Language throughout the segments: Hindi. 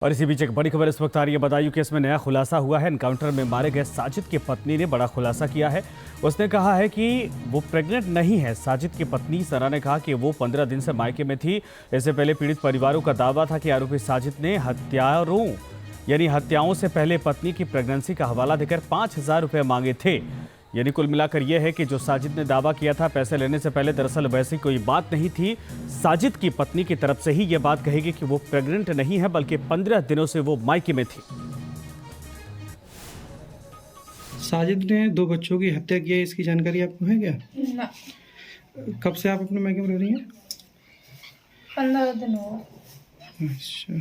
और इसी बीच एक बड़ी खबर इस वक्त आ रही है। बदायूं केस में नया खुलासा हुआ है। एनकाउंटर में मारे गए साजिद की पत्नी ने बड़ा खुलासा किया है। उसने कहा है कि वो प्रेग्नेंट नहीं है। साजिद की पत्नी सना ने कहा कि वो 15 दिन से मायके में थी। इससे पहले पीड़ित परिवारों का दावा था कि आरोपी साजिद ने हत्याओं से पहले पत्नी की प्रेगनेंसी का हवाला देकर 5,000 रुपये मांगे थे। यानी कुल मिलाकर यह है कि जो साजिद ने दावा किया था पैसे लेने से पहले, दरअसल वैसी कोई बात नहीं थी। साजिद की पत्नी की तरफ से ही यह बात कहेगी कि वो प्रेग्नेंट नहीं है, बल्कि 15 दिनों से वो मायके में थी। साजिद ने 2 बच्चों की हत्या की है, इसकी जानकारी आपको है क्या? ना। कब से आप अपने मायके में रह रही हैं? 15 दिन हुआ। अच्छा।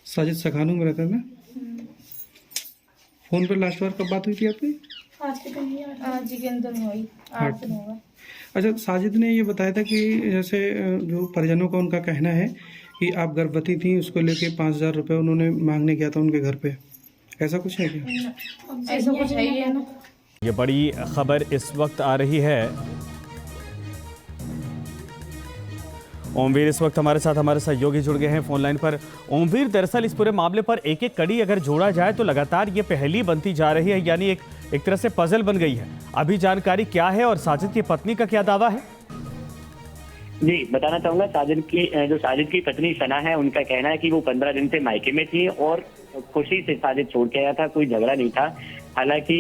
साजिद सखानू में रहता है ना? फोन पर लास्ट बार कब बात हुई थी आपकी? आज के दिन हुई 8 दिन होगा। अच्छा, साजिद ने ये बताया था कि जैसे जो परिजनों का उनका कहना है कि आप गर्भवती थी, उसको लेके 5,000 रुपये उन्होंने मांगने गया था उनके घर पे। ऐसा कुछ है क्या? ऐसा कुछ है ही ना। ये बड़ी खबर इस वक्त आ रही है। ओमवीर इस वक्त हमारे साथ हमारे सहयोगी जुड़ गए हैं फोन लाइन पर। ओमवीर, दरअसल इस पूरे मामले पर एक एक कड़ी अगर जोड़ा जाए तो लगातार ये पहेली बनती जा रही है, यानी एक तरह से पजल बन गई है। अभी जानकारी क्या है और साजिद की पत्नी का क्या दावा है? जी, बताना चाहूंगा। साजिद की पत्नी सना है, उनका कहना है कि वो 15 दिन से मायके में थी और खुशी से साजिद छोड़ के आया था, कोई झगड़ा नहीं था। हालांकि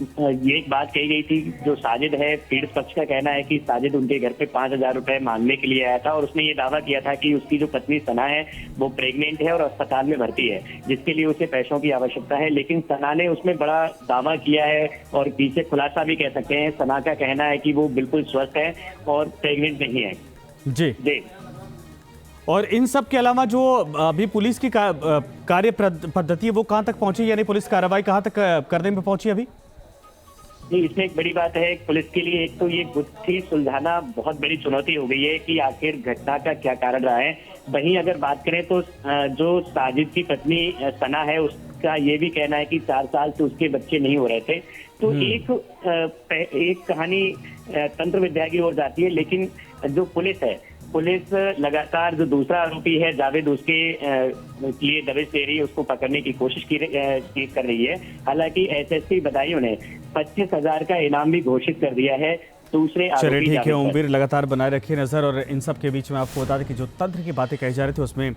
ये एक बात कही गई थी, जो साजिद है, पीड़ित पक्ष का कहना है कि साजिद उनके घर पे 5,000 रुपए मांगने के लिए आया था और उसने ये दावा किया था कि उसकी जो पत्नी सना है वो प्रेग्नेंट है और अस्पताल में भर्ती है, जिसके लिए उसे पैसों की आवश्यकता है। लेकिन सना ने उसमें बड़ा दावा किया है और पीछे खुलासा भी कह सकते हैं। सना का कहना है कि वो बिल्कुल स्वस्थ है और प्रेग्नेंट नहीं है। जी। और इन सब के अलावा जो अभी पुलिस की कार्य पद्धति है वो कहाँ तक पहुंची, यानी पुलिस कार्रवाई कहाँ तक करने में पहुंची अभी? नहीं, इसमें एक बड़ी बात है पुलिस के लिए। एक तो ये गुत्थी सुलझाना बहुत बड़ी चुनौती हो गई है कि आखिर घटना का क्या कारण रहा है। वहीं अगर बात करें तो जो साजिद की पत्नी सना है, उसका ये भी कहना है कि 4 साल से उसके बच्चे नहीं हो रहे थे। तो एक कहानी तंत्र विद्या की ओर जाती है। लेकिन जो पुलिस लगातार जो दूसरा आरोपी है जावेद, उसके लिए दबिश दे रही है, उसको पकड़ने की कोशिश कर रही है। हालांकि एसएसपी बदायूं ने 25,000 का इनाम भी घोषित कर दिया है दूसरे आरोपी। चलिए ठीक है ओमवीर, लगातार बनाए रखिए नजर। और इन सब के बीच में आपको बता दें कि जो तंत्र की बातें कही जा रही थी उसमें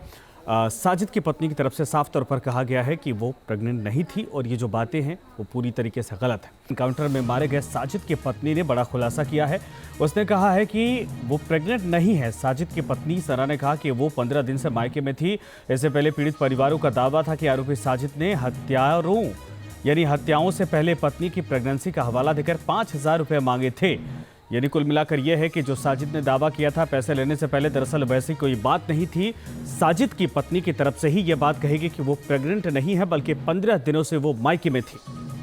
साजिद की पत्नी की तरफ से साफ तौर पर कहा गया है कि वो प्रेग्नेंट नहीं थी और ये जो बातें हैं वो पूरी तरीके से गलत है। एनकाउंटर में मारे गए साजिद की पत्नी ने बड़ा खुलासा किया है। उसने कहा है कि वो प्रेग्नेंट नहीं है। साजिद की पत्नी सना ने कहा कि वो 15 दिन से मायके में थी। इससे पहले पीड़ित परिवारों का दावा था कि आरोपी साजिद ने हत्याओं से पहले पत्नी की प्रेगनेंसी का हवाला देकर 5,000 रुपये मांगे थे। यानी कुल मिलाकर यह है कि जो साजिद ने दावा किया था पैसे लेने से पहले, दरअसल वैसी कोई बात नहीं थी। साजिद की पत्नी की तरफ से ही यह बात कहेगी कि वो प्रेग्नेंट नहीं है, बल्कि 15 दिनों से वो मायके में थी।